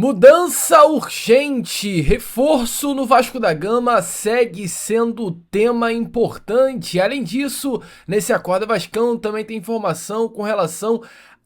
Mudança urgente, reforço no Vasco da Gama segue sendo tema importante. Além disso, nesse Acorda Vascão também tem informação com relação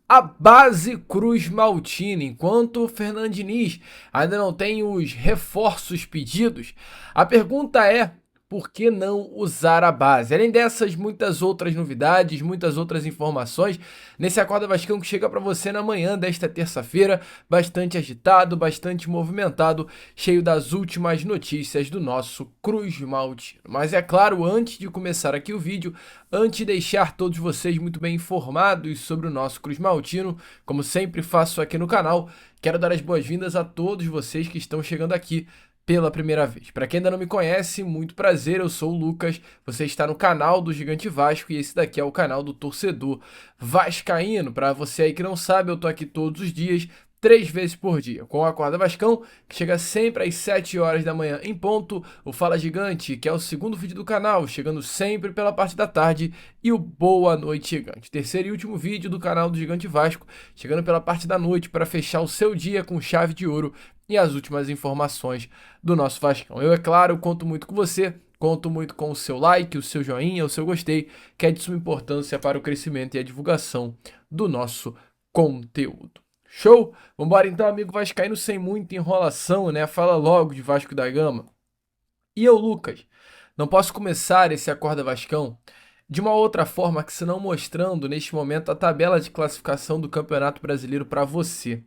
à base Cruz Maltina. Enquanto o Fernando Diniz ainda não tem os reforços pedidos, a pergunta é: por que não usar a base? Além dessas, muitas outras novidades, muitas outras informações nesse Acorda Vascão que chega para você na manhã desta terça-feira, bastante agitado, bastante movimentado, cheio das últimas notícias do nosso Cruz Maltino. Mas é claro, antes de começar aqui o vídeo, antes de deixar todos vocês muito bem informados sobre o nosso Cruz Maltino, como sempre faço aqui no canal, quero dar as boas-vindas a todos vocês que estão chegando aqui pela primeira vez. Para quem ainda não me conhece, muito prazer, eu sou o Lucas, você está no canal do Gigante Vasco e esse daqui é o canal do torcedor vascaíno. Para você aí que não sabe, eu tô aqui todos os dias, 3 vezes por dia, com o Acorda Vascão, que chega sempre às 7 horas da manhã em ponto, o Fala Gigante, que é o segundo vídeo do canal, chegando sempre pela parte da tarde, e o Boa Noite Gigante, terceiro e último vídeo do canal do Gigante Vasco, chegando pela parte da noite para fechar o seu dia com chave de ouro e as últimas informações do nosso Vascão. Eu, é claro, conto muito com você, conto muito com o seu like, o seu joinha, o seu gostei, que é de suma importância para o crescimento e a divulgação do nosso conteúdo. Show? Vambora então, amigo vascaíno, sem muita enrolação, né? Fala logo de Vasco da Gama. E eu, Lucas, não posso começar esse Acorda Vascão de uma outra forma que se não mostrando neste momento a tabela de classificação do Campeonato Brasileiro para você.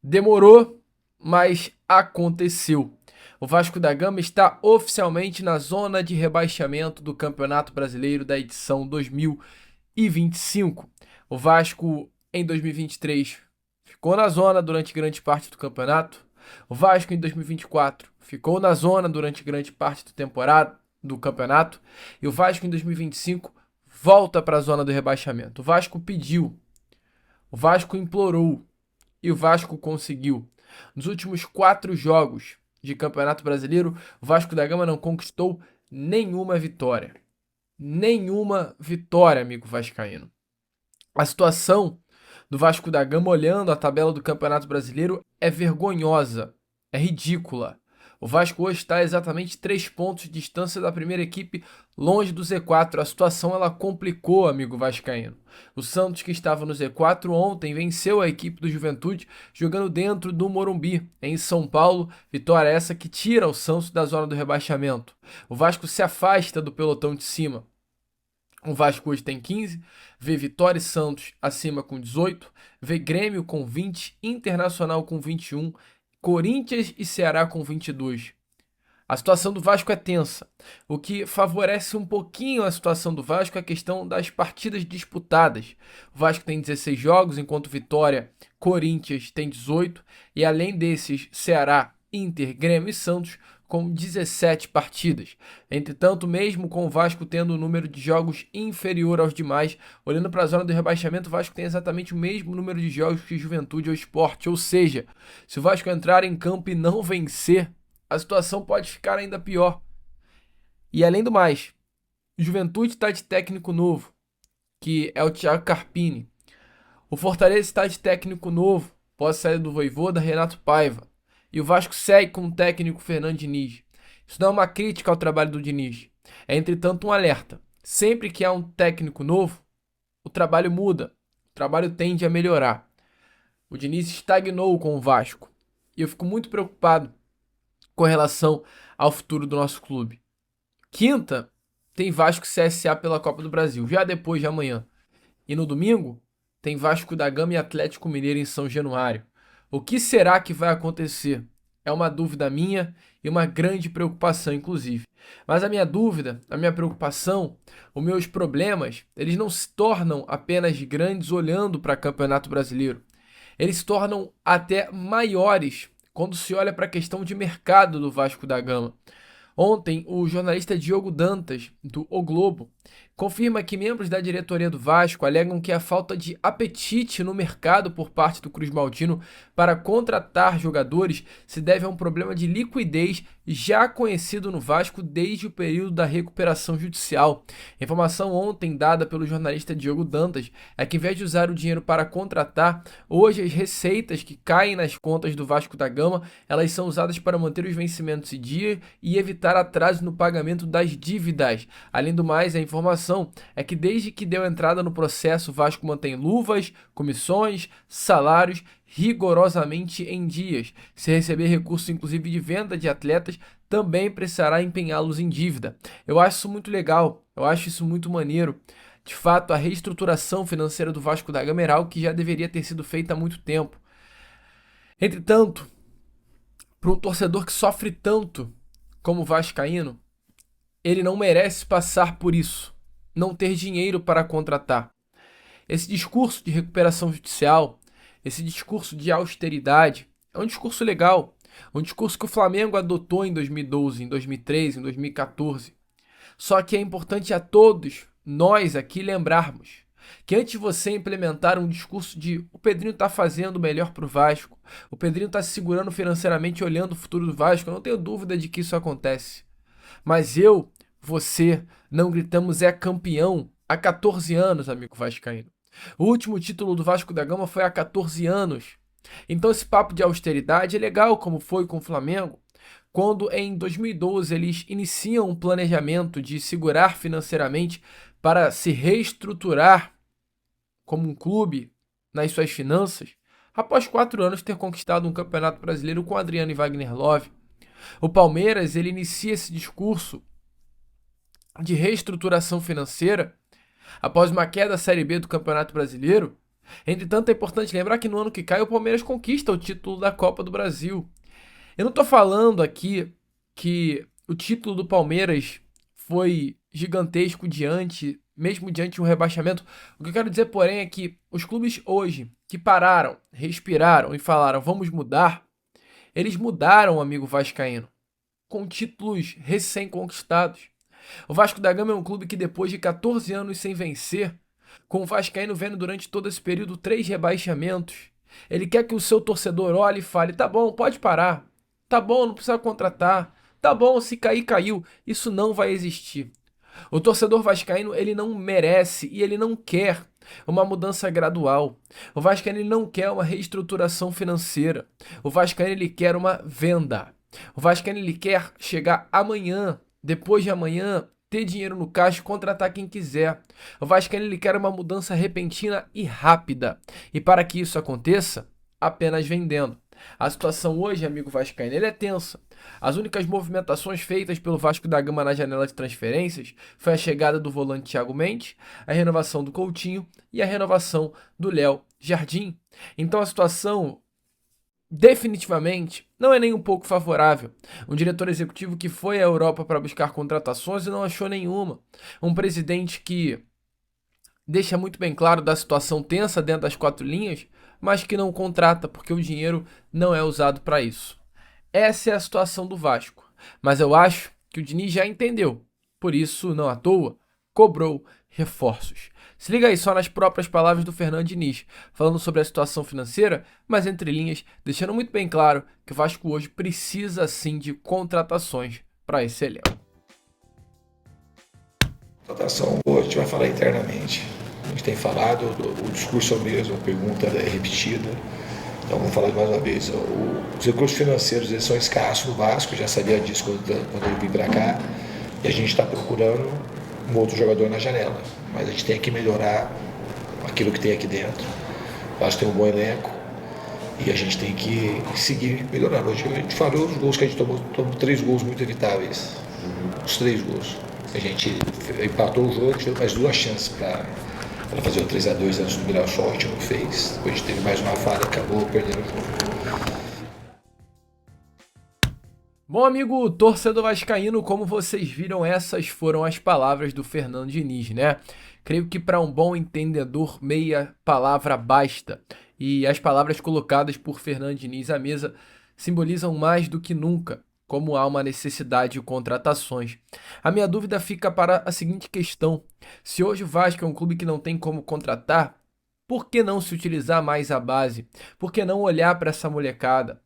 Demorou, mas aconteceu. O Vasco da Gama está oficialmente na zona de rebaixamento do Campeonato Brasileiro da edição 2025. O Vasco, em 2023, ficou na zona durante grande parte do campeonato. O Vasco, em 2024, ficou na zona durante grande parte do campeonato. E o Vasco, em 2025, volta para a zona do rebaixamento. O Vasco pediu, o Vasco implorou, e o Vasco conseguiu. Nos últimos 4 jogos de Campeonato Brasileiro, o Vasco da Gama não conquistou nenhuma vitória. Nenhuma vitória, amigo vascaíno. A situação do Vasco da Gama, olhando a tabela do Campeonato Brasileiro, é vergonhosa, é ridícula. O Vasco hoje está a exatamente 3 pontos de distância da primeira equipe, longe do Z4. A situação ela complicou, amigo vascaíno. O Santos, que estava no Z4 ontem, venceu a equipe do Juventude jogando dentro do Morumbi, em São Paulo. Vitória essa que tira o Santos da zona do rebaixamento. O Vasco se afasta do pelotão de cima. O Vasco hoje tem 15, vê Vitória e Santos acima com 18, vê Grêmio com 20, Internacional com 21, Corinthians e Ceará com 22. A situação do Vasco é tensa. O que favorece um pouquinho a situação do Vasco é a questão das partidas disputadas. O Vasco tem 16 jogos, enquanto Vitória, Corinthians tem 18, e além desses, Ceará, Inter, Grêmio e Santos com 17 partidas. Entretanto, mesmo com o Vasco tendo um número de jogos inferior aos demais, olhando para a zona do rebaixamento, o Vasco tem exatamente o mesmo número de jogos que Juventude ou Sport. Ou seja, se o Vasco entrar em campo e não vencer, a situação pode ficar ainda pior. E além do mais, o Juventude está de técnico novo, que é o Thiago Carpini. O Fortaleza está de técnico novo, pós saída do Vojvoda, Renato Paiva. E o Vasco segue com o técnico Fernando Diniz. Isso não é uma crítica ao trabalho do Diniz. É, entretanto, um alerta. Sempre que há um técnico novo, o trabalho muda. O trabalho tende a melhorar. O Diniz estagnou com o Vasco. E eu fico muito preocupado com relação ao futuro do nosso clube. Quinta, tem Vasco CSA pela Copa do Brasil, já depois de amanhã. E no domingo, tem Vasco da Gama e Atlético Mineiro em São Januário. O que será que vai acontecer? É uma dúvida minha e uma grande preocupação, inclusive. Mas a minha dúvida, a minha preocupação, os meus problemas, eles não se tornam apenas grandes olhando para o Campeonato Brasileiro. Eles se tornam até maiores quando se olha para a questão de mercado do Vasco da Gama. Ontem, o jornalista Diogo Dantas, do O Globo, confirma que membros da diretoria do Vasco alegam que a falta de apetite no mercado por parte do Cruz Maltino para contratar jogadores se deve a um problema de liquidez já conhecido no Vasco desde o período da recuperação judicial. A informação ontem dada pelo jornalista Diogo Dantas é que, em vez de usar o dinheiro para contratar, hoje as receitas que caem nas contas do Vasco da Gama, elas são usadas para manter os vencimentos em dia e evitar atraso no pagamento das dívidas. Além do mais, a informação é que desde que deu entrada no processo, o Vasco mantém luvas, comissões, salários rigorosamente em dias. Se receber recursos inclusive de venda de atletas, também precisará empenhá-los em dívida. Eu acho isso muito legal, eu acho isso muito maneiro. De fato, a reestruturação financeira do Vasco da Gama era algo que já deveria ter sido feita há muito tempo. Entretanto, para um torcedor que sofre tanto como o vascaíno, ele não merece passar por isso, não ter dinheiro para contratar. Esse discurso de recuperação judicial, esse discurso de austeridade, é um discurso legal, um discurso que o Flamengo adotou em 2012, em 2013, em 2014. Só que é importante a todos nós aqui lembrarmos que antes de você implementar um discurso de o Pedrinho está fazendo o melhor para o Vasco, o Pedrinho está se segurando financeiramente olhando o futuro do Vasco, eu não tenho dúvida de que isso acontece. Mas você, não gritamos é campeão há 14 anos, amigo vascaíno. O último título do Vasco da Gama foi há 14 anos. Então esse papo de austeridade é legal, como foi com o Flamengo, quando em 2012 eles iniciam um planejamento de segurar financeiramente para se reestruturar como um clube nas suas finanças, após 4 anos ter conquistado um campeonato brasileiro com Adriano e Wagner Love. O Palmeiras, ele inicia esse discurso de reestruturação financeira após uma queda da Série B do Campeonato Brasileiro. Entretanto, é importante lembrar que no ano que cai o Palmeiras conquista o título da Copa do Brasil. Eu não estou falando aqui que o título do Palmeiras foi gigantesco mesmo diante de um rebaixamento. O que eu quero dizer, porém, é que os clubes hoje que pararam, respiraram e falaram vamos mudar, eles mudaram, amigo vascaíno, com títulos recém-conquistados. O Vasco da Gama é um clube que depois de 14 anos sem vencer, com o vascaíno vendo durante todo esse período 3 rebaixamentos, ele quer que o seu torcedor olhe e fale, tá bom, pode parar, tá bom, não precisa contratar, tá bom, se cair, caiu. Isso não vai existir. O torcedor vascaíno, ele não merece e ele não quer uma mudança gradual. O vascaíno, ele não quer uma reestruturação financeira. O vascaíno, ele quer uma venda. O vascaíno, ele quer chegar amanhã, depois de amanhã, ter dinheiro no caixa e contratar quem quiser. O vascaíno, ele quer uma mudança repentina e rápida. E para que isso aconteça, apenas vendendo. A situação hoje, amigo vascaíno, ele é tensa. As únicas movimentações feitas pelo Vasco da Gama na janela de transferências foi a chegada do volante Thiago Mendes, a renovação do Coutinho e a renovação do Léo Jardim. Então a situação definitivamente não é nem um pouco favorável. Um diretor executivo que foi à Europa para buscar contratações e não achou nenhuma. Um presidente que deixa muito bem claro da situação tensa dentro das 4 linhas, mas que não contrata porque o dinheiro não é usado para isso. Essa é a situação do Vasco, mas eu acho que o Diniz já entendeu, por isso, não à toa, cobrou reforços. Se liga aí só nas próprias palavras do Fernando Diniz, falando sobre a situação financeira, mas entre linhas, deixando muito bem claro que o Vasco hoje precisa sim de contratações para esse elenco. Contratação, a gente vai falar internamente. A gente tem falado, o discurso é o mesmo, a pergunta é repetida. Então vamos falar mais uma vez. Os recursos financeiros eles são escassos no Vasco, eu já sabia disso quando eu vim para cá. E a gente está procurando um outro jogador na janela. Mas a gente tem que melhorar aquilo que tem aqui dentro. O Vasco tem um bom elenco e a gente tem que seguir melhorando. Hoje a gente falou os gols que a gente tomou 3 gols muito evitáveis. Os 3 gols. A gente empatou o jogo, a gente teve mais 2 chances para fazer o 3-2 antes do Mirassol, a gente não fez. Depois a gente teve mais uma falha e acabou perdendo o jogo. Bom, amigo torcedor vascaíno, como vocês viram, essas foram as palavras do Fernando Diniz, né? Creio que para um bom entendedor, meia palavra basta. E as palavras colocadas por Fernando Diniz à mesa simbolizam mais do que nunca como há uma necessidade de contratações. A minha dúvida fica para a seguinte questão: se hoje o Vasco é um clube que não tem como contratar, por que não se utilizar mais a base? Por que não olhar para essa molecada?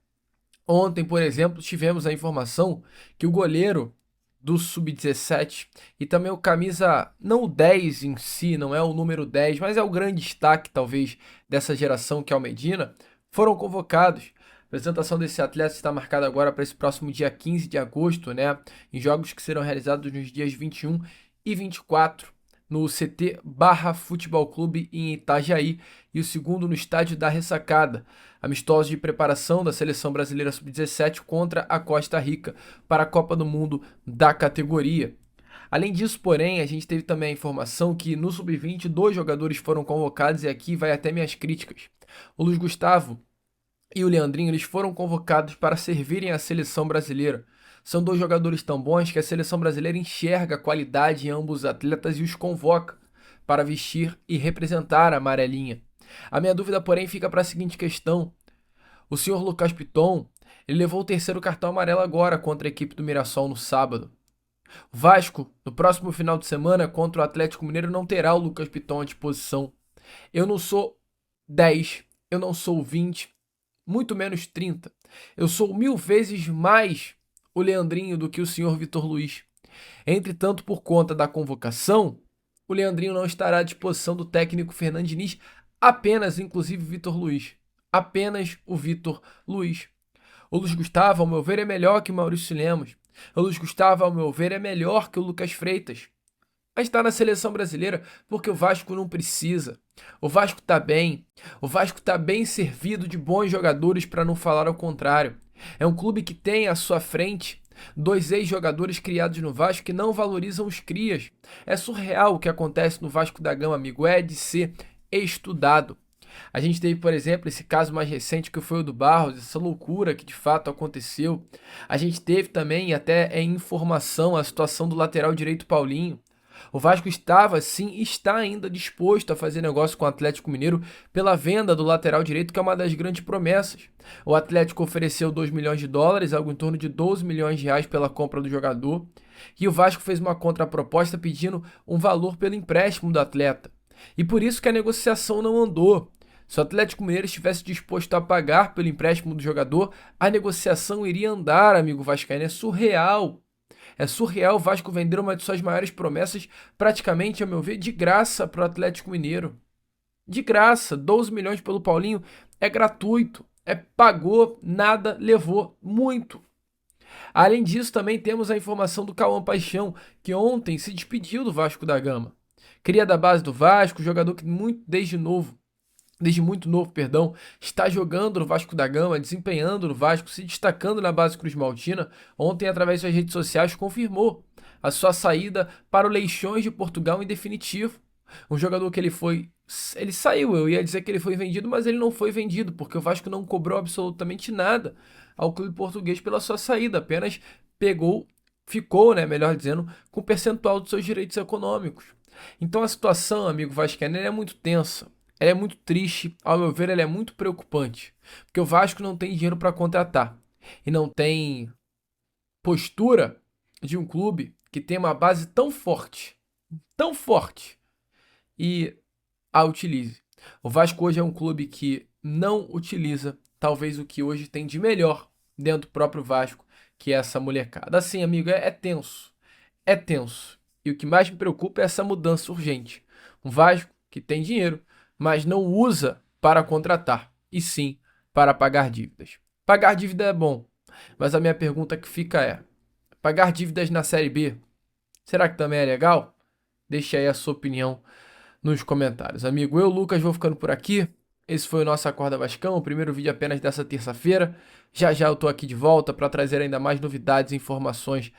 Ontem, por exemplo, tivemos a informação que o goleiro do Sub-17 e também o camisa, não o 10 em si, não é o número 10, mas é o grande destaque talvez dessa geração que é o Medina, foram convocados. A apresentação desse atleta está marcada agora para esse próximo dia 15 de agosto, né? Em jogos que serão realizados nos dias 21 e 24 no CT Barra Futebol Clube em Itajaí e o segundo no Estádio da Ressacada, amistosos de preparação da Seleção Brasileira Sub-17 contra a Costa Rica para a Copa do Mundo da categoria. Além disso, porém, a gente teve também a informação que no Sub-20 dois jogadores foram convocados e aqui vai até minhas críticas. O Luiz Gustavo e o Leandrinho, eles foram convocados para servirem a seleção brasileira. São dois jogadores tão bons que a seleção brasileira enxerga a qualidade em ambos os atletas e os convoca para vestir e representar a amarelinha. A minha dúvida, porém, fica para a seguinte questão: o senhor Lucas Piton, ele levou o terceiro cartão amarelo agora contra a equipe do Mirassol no sábado. O Vasco, no próximo final de semana, contra o Atlético Mineiro, não terá o Lucas Piton à disposição. Eu não sou 10, eu não sou 20, muito menos 30. Eu sou 1000 vezes mais o Leandrinho do que o senhor Vitor Luiz. Entretanto, por conta da convocação, o Leandrinho não estará à disposição do técnico Fernando Diniz, apenas, inclusive, Vitor Luiz. Apenas o Vitor Luiz. O Luiz Gustavo, ao meu ver, é melhor que o Maurício Lemos. O Luiz Gustavo, ao meu ver, é melhor que o Lucas Freitas. Mas está na seleção brasileira porque o Vasco não precisa. O Vasco está bem. O Vasco está bem servido de bons jogadores, para não falar ao contrário. É um clube que tem à sua frente dois ex-jogadores criados no Vasco que não valorizam os crias. É surreal o que acontece no Vasco da Gama, amigo. É de ser estudado. A gente teve, por exemplo, esse caso mais recente que foi o do Barros, essa loucura que de fato aconteceu. A gente teve também, até em informação, a situação do lateral direito Paulinho. O Vasco estava, sim, está ainda disposto a fazer negócio com o Atlético Mineiro pela venda do lateral direito, que é uma das grandes promessas. O Atlético ofereceu 2 milhões de dólares, algo em torno de 12 milhões de reais pela compra do jogador. E o Vasco fez uma contraproposta pedindo um valor pelo empréstimo do atleta. E por isso que a negociação não andou. Se o Atlético Mineiro estivesse disposto a pagar pelo empréstimo do jogador, a negociação iria andar, amigo vascaíno. É surreal. É surreal o Vasco vender uma de suas maiores promessas, praticamente, a meu ver, de graça para o Atlético Mineiro. De graça, 12 milhões pelo Paulinho é gratuito. Pagou, nada, levou, muito. Além disso, também temos a informação do Cauã Paixão, que ontem se despediu do Vasco da Gama. Cria da base do Vasco, jogador que desde muito novo, está jogando no Vasco da Gama, desempenhando no Vasco, se destacando na base cruzmaltina. Ontem, através das redes sociais, confirmou a sua saída para o Leixões de Portugal em definitivo. Um jogador que ele saiu, eu ia dizer que ele foi vendido, mas ele não foi vendido, porque o Vasco não cobrou absolutamente nada ao clube português pela sua saída, apenas ficou, né, melhor dizendo, com o percentual dos seus direitos econômicos. Então a situação, amigo vascaíno, é muito tensa. Ela é muito triste, ao meu ver, ela é muito preocupante, porque o Vasco não tem dinheiro para contratar e não tem postura de um clube que tem uma base tão forte, e a utilize. O Vasco hoje é um clube que não utiliza talvez o que hoje tem de melhor dentro do próprio Vasco, que é essa molecada. Assim, amigo, é tenso, é tenso. E o que mais me preocupa é essa mudança urgente. Um Vasco que tem dinheiro, mas não usa para contratar, e sim para pagar dívidas. Pagar dívida é bom, mas a minha pergunta que fica é: pagar dívidas na Série B, será que também é legal? Deixe aí a sua opinião nos comentários. Amigo, eu, Lucas, vou ficando por aqui. Esse foi o nosso Acorda Vascão, o primeiro vídeo apenas dessa terça-feira. Já já eu tô aqui de volta para trazer ainda mais novidades e informações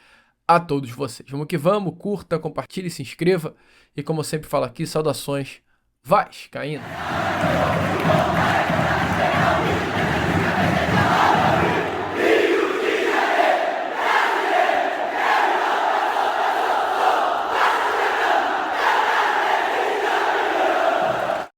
a todos vocês. Vamos que vamos, curta, compartilhe, se inscreva. E como eu sempre falo aqui, saudações vascaínas.